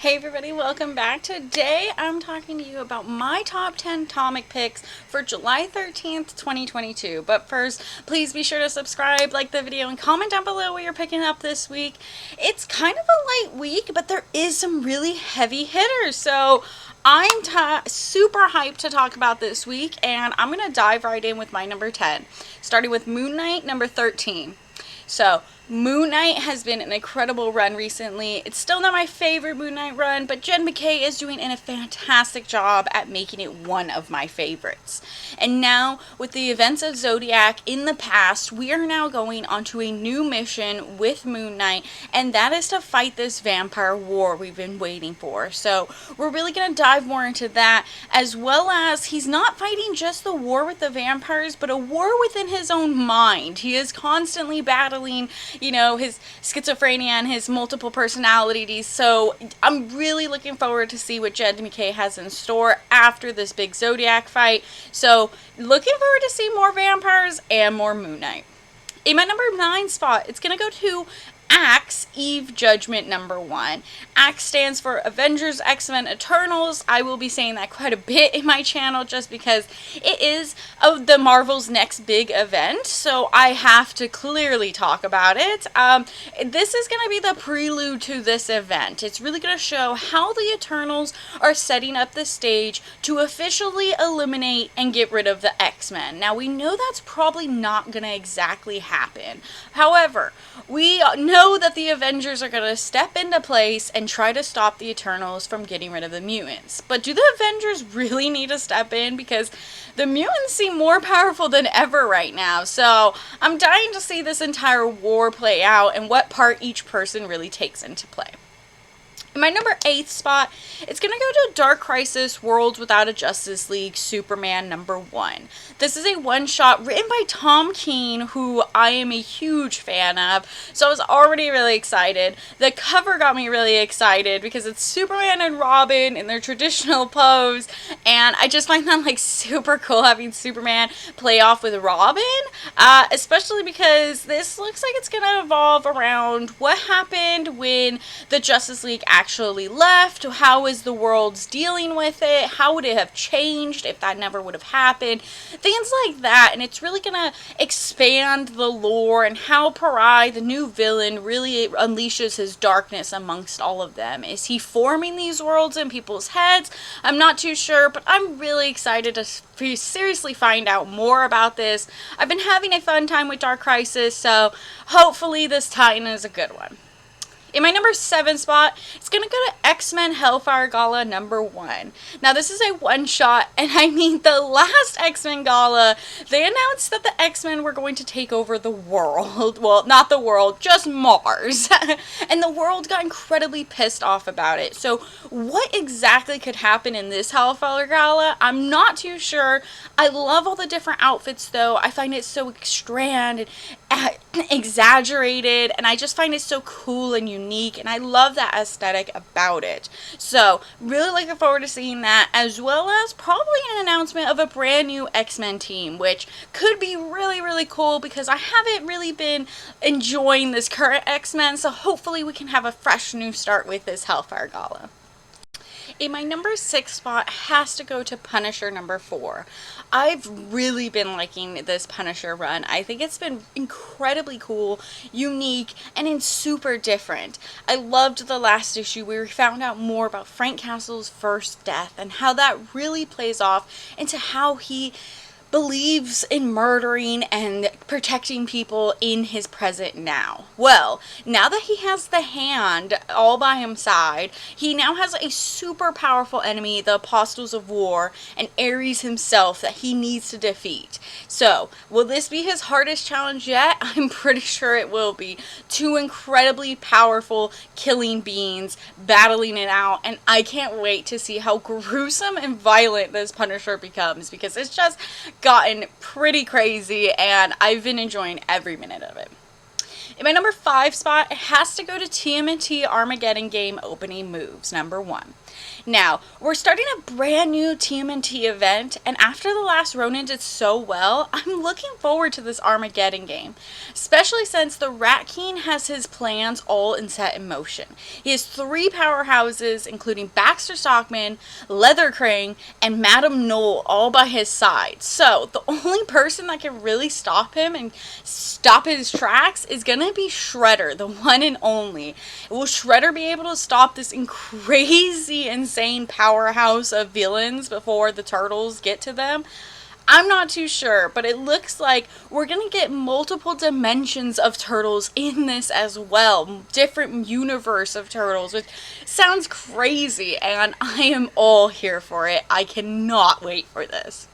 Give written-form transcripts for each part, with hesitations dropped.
Hey everybody, welcome back. Today I'm talking to you about my top 10 comic picks for July 13th, 2022. But first, please be sure to subscribe, like the video, and comment down below what you're picking up this week. It's kind of a light week, but there is some really heavy hitters. So I'm super hyped to talk about this week, and I'm going to dive right in with my number 10, starting with Moon Knight, number 13. So, Moon Knight has been an incredible run recently. It's still not my favorite Moon Knight run, but Jen McKay is doing a fantastic job at making it one of my favorites. And now, with the events of Zodiac in the past, we are now going onto a new mission with Moon Knight, and that is to fight this vampire war we've been waiting for. So, we're really going to dive more into that, as well as he's not fighting just the war with the vampires, but a war within his own mind. He is constantly battling, his schizophrenia and his multiple personalities. So I'm really looking forward to see what Jed McKay has in store after this big Zodiac fight. So looking forward to see more vampires and more Moon Knight. In my number 9 spot, it's going to go to Axe, Eve Judgment number 1. Axe stands for Avengers XMen Eternals. I will be saying that quite a bit in my channel just because it is the Marvel's next big event, so I have to clearly talk about it. This is going to be the prelude to this event. It's really going to show how the Eternals are setting up the stage to officially eliminate and get rid of the X-Men. Now, we know that's probably not going to exactly happen. However, we know that the Avengers are going to step into place and try to stop the Eternals from getting rid of the mutants. But do the Avengers really need to step in? Because the mutants seem more powerful than ever right now. So I'm dying to see this entire war play out and what part each person really takes into play. In my number 8 spot, it's going to go to Dark Crisis Worlds Without a Justice League Superman number 1. This is a one-shot written by Tom King, who I am a huge fan of, so I was already really excited. The cover got me really excited because it's Superman and Robin in their traditional pose, and I just find that super cool having Superman play off with Robin, especially because this looks like it's going to evolve around what happened when the Justice League actually left, how is the world's dealing with it, how would it have changed if that never would have happened, things like that. And it's really gonna expand the lore and how Parai, the new villain, really unleashes his darkness amongst all of them. Is he forming these worlds in people's heads? I'm not too sure, but I'm really excited to seriously find out more about this. I've been having a fun time with Dark Crisis, so hopefully this Titan is a good one. In my number 7 spot, it's going to go to X-Men Hellfire Gala number 1. Now, this is a one-shot, and I mean, the last X-Men Gala, they announced that the X-Men were going to take over the world. Well, not the world, just Mars. And the world got incredibly pissed off about it. So, what exactly could happen in this Hellfire Gala? I'm not too sure. I love all the different outfits, though. I find it so extravagant and exaggerated, and I just find it so cool and unique, and I love that aesthetic about it. So really looking forward to seeing that, as well as probably an announcement of a brand new X-Men team, which could be really, really cool because I haven't really been enjoying this current X-Men, so hopefully we can have a fresh new start with this Hellfire Gala. In my number 6 spot has to go to Punisher number 4. I've really been liking this Punisher run. I think it's been incredibly cool, unique, and it's super different. I loved the last issue where we found out more about Frank Castle's first death and how that really plays off into how he believes in murdering and protecting people in his present now. Well, now that he has the Hand all by his side, he now has a super powerful enemy, the Apostles of War, and Ares himself that he needs to defeat. So, will this be his hardest challenge yet? I'm pretty sure it will be. 2 incredibly powerful killing beings battling it out, and I can't wait to see how gruesome and violent this Punisher becomes, because it's just gotten pretty crazy, and I've been enjoying every minute of it. In my number 5 spot, it has to go to TMNT Armageddon Game opening moves, number 1. Now, we're starting a brand new TMNT event, and after the last Ronin did so well, I'm looking forward to this Armageddon game, especially since the Rat King has his plans all set in motion. He has 3 powerhouses, including Baxter Stockman, Leather Crane, and Madame Knoll all by his side. So, the only person that can really stop him and stop his tracks is gonna be Shredder, the one and only. Will Shredder be able to stop this crazy, insane powerhouse of villains before the turtles get to them? I'm not too sure, but it looks like we're gonna get multiple dimensions of turtles in this as well. Different universe of turtles, which sounds crazy, and I am all here for it. I cannot wait for this.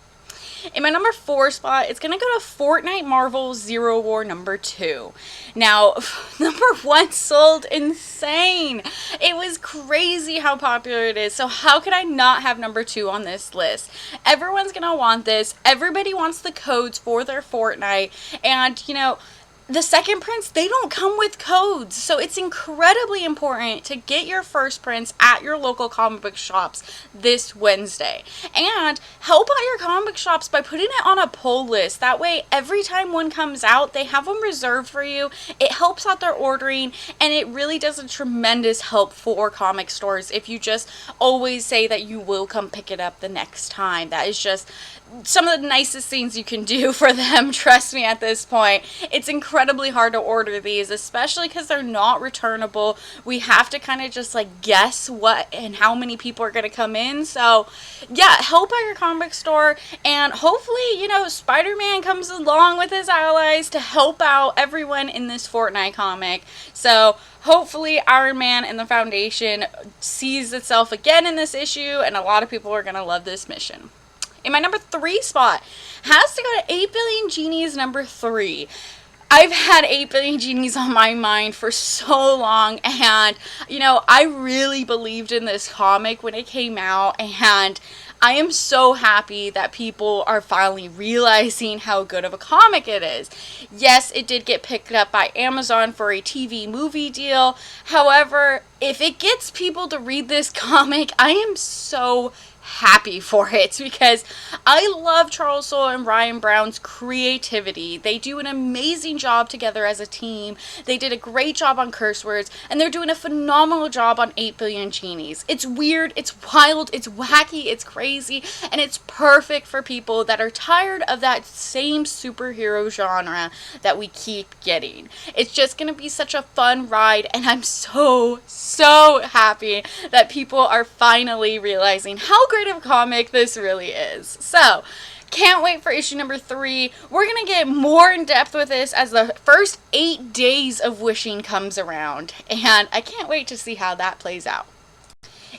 In my number 4 spot, it's going to go to Fortnite Marvel Zero War number 2. Now, number 1 sold insane. It was crazy how popular it is. So how could I not have number 2 on this list? Everyone's going to want this. Everybody wants the codes for their Fortnite. And, you know, the second prints, they don't come with codes, so it's incredibly important to get your first prints at your local comic book shops this Wednesday. And help out your comic book shops by putting it on a pull list. That way, every time one comes out, they have them reserved for you. It helps out their ordering, and it really does a tremendous help for comic stores if you just always say that you will come pick it up the next time. That is just some of the nicest things you can do for them, trust me at this point. It's incredibly hard to order these, especially because they're not returnable. We have to kind of just like guess what and how many people are going to come in. So yeah, help out your comic store, and hopefully, you know, Spider-Man comes along with his allies to help out everyone in this Fortnite comic. So hopefully Iron Man and the Foundation sees itself again in this issue, and a lot of people are going to love this mission. In my number 3 spot, has to go to 8 Billion Genies number 3. I've had 8 Billion Genies on my mind for so long, and, you know, I really believed in this comic when it came out, and I am so happy that people are finally realizing how good of a comic it is. Yes, it did get picked up by Amazon for a TV movie deal. However, if it gets people to read this comic, I am so happy for it, because I love Charles Soule and Ryan Brown's creativity. They do an amazing job together as a team. They did a great job on Curse Words, and they're doing a phenomenal job on 8 Billion Genies. It's weird, it's wild, it's wacky, it's crazy, and it's perfect for people that are tired of that same superhero genre that we keep getting. It's just gonna be such a fun ride, and I'm so happy that people are finally realizing how great of a comic this really is. So, can't wait for issue number 3. We're going to get more in depth with this as the first 8 days of wishing comes around, and I can't wait to see how that plays out.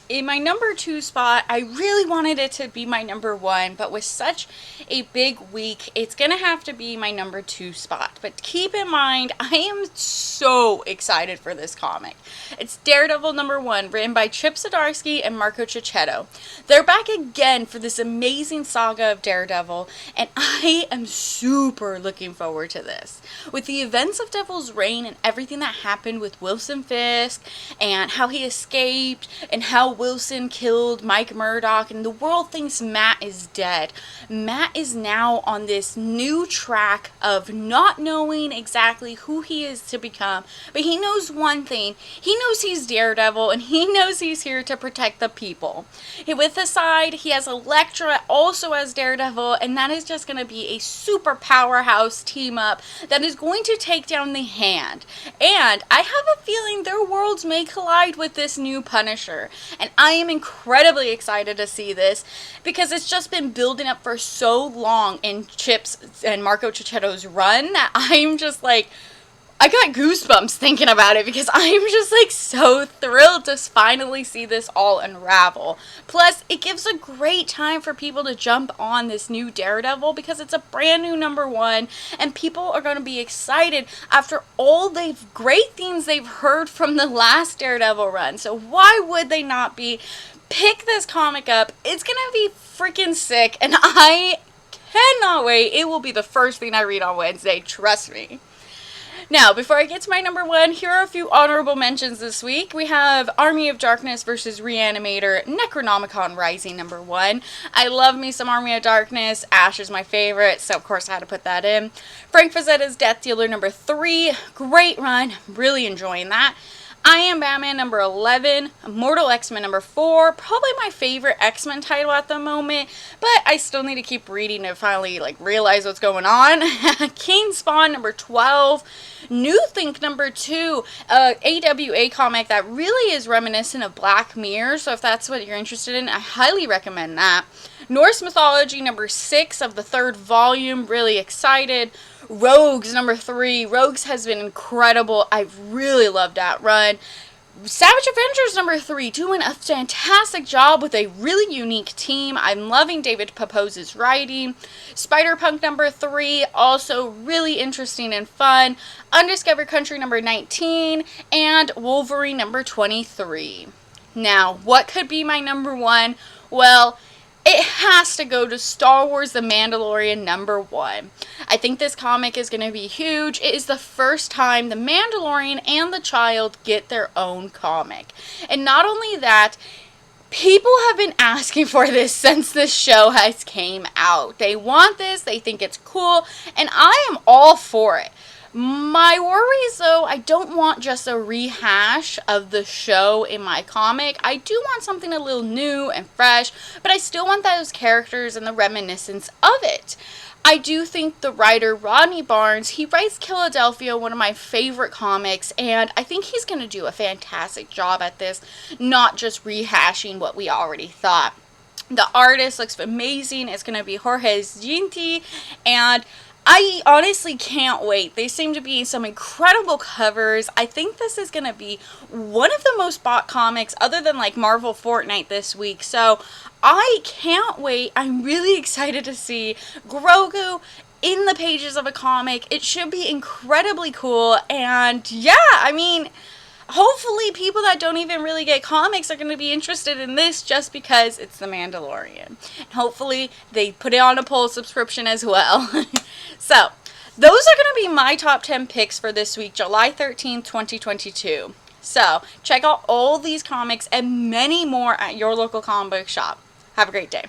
In my number 2 spot, I really wanted it to be my number 1, but with such a big week, it's going to have to be my number 2 spot. But keep in mind, I am so excited for this comic. It's Daredevil number 1, written by Chip Zdarsky and Marco Checchetto. They're back again for this amazing saga of Daredevil, and I am super looking forward to this. With the events of Devil's Reign and everything that happened with Wilson Fisk, and how he escaped, and how Wilson killed Mike Murdock, and the world thinks Matt is dead. Matt is now on this new track of not knowing exactly who he is to become, but he knows one thing. He knows he's Daredevil, and he knows he's here to protect the people. With his side, he has Elektra also as Daredevil, and that is just going to be a super powerhouse team up that is going to take down the Hand. And I have a feeling their worlds may collide with this new Punisher. And I am incredibly excited to see this, because it's just been building up for so long in Chip's and Marco Checchetto's run that I'm just like, I got goosebumps thinking about it, because I'm just like so thrilled to finally see this all unravel. Plus, it gives a great time for people to jump on this new Daredevil, because it's a brand new number 1, and people are going to be excited after all the great things they've heard from the last Daredevil run. So why would they not be? Pick this comic up. It's going to be freaking sick, and I cannot wait. It will be the first thing I read on Wednesday, trust me. Now, before I get to my number one, here are a few honorable mentions this week. We have Army of Darkness versus Reanimator, Necronomicon Rising number one. I love me some Army of Darkness. Ash is my favorite, so of course I had to put that in. Frank Frazzetta's Death Dealer number 3. Great run. Really enjoying that. I Am Batman number 11, Immortal X-Men number 4, probably my favorite X-Men title at the moment, but I still need to keep reading to finally realize what's going on. King Spawn number 12, New Think number 2, AWA comic that really is reminiscent of Black Mirror, so if that's what you're interested in, I highly recommend that. Norse Mythology number 6 of the 3rd volume, really excited. Rogues number 3. Rogues has been incredible. I really loved that run. Savage Avengers number 3, doing a fantastic job with a really unique team. I'm loving David Papose's writing. Spider-Punk number 3, also really interesting and fun. Undiscovered Country number 19, and Wolverine number 23. Now, what could be my number one? Well, it has to go to Star Wars The Mandalorian number 1. I think this comic is going to be huge. It is the first time The Mandalorian and the Child get their own comic. And not only that, people have been asking for this since this show has came out. They want this, they think it's cool, and I am all for it. My worries, though, I don't want just a rehash of the show in my comic. I do want something a little new and fresh, but I still want those characters and the reminiscence of it. I do think the writer Rodney Barnes, he writes Philadelphia, one of my favorite comics, and I think he's going to do a fantastic job at this, not just rehashing what we already thought. The artist looks amazing. It's going to be Jorge Ginti, and I honestly can't wait. They seem to be some incredible covers. I think this is going to be one of the most bought comics other than Marvel Fortnite this week. So I can't wait. I'm really excited to see Grogu in the pages of a comic. It should be incredibly cool. And yeah, I mean, hopefully people that don't even really get comics are going to be interested in this just because it's The Mandalorian. And hopefully they put it on a poll subscription as well. So, those are going to be my top 10 picks for this week, July 13th, 2022. So, check out all these comics and many more at your local comic book shop. Have a great day.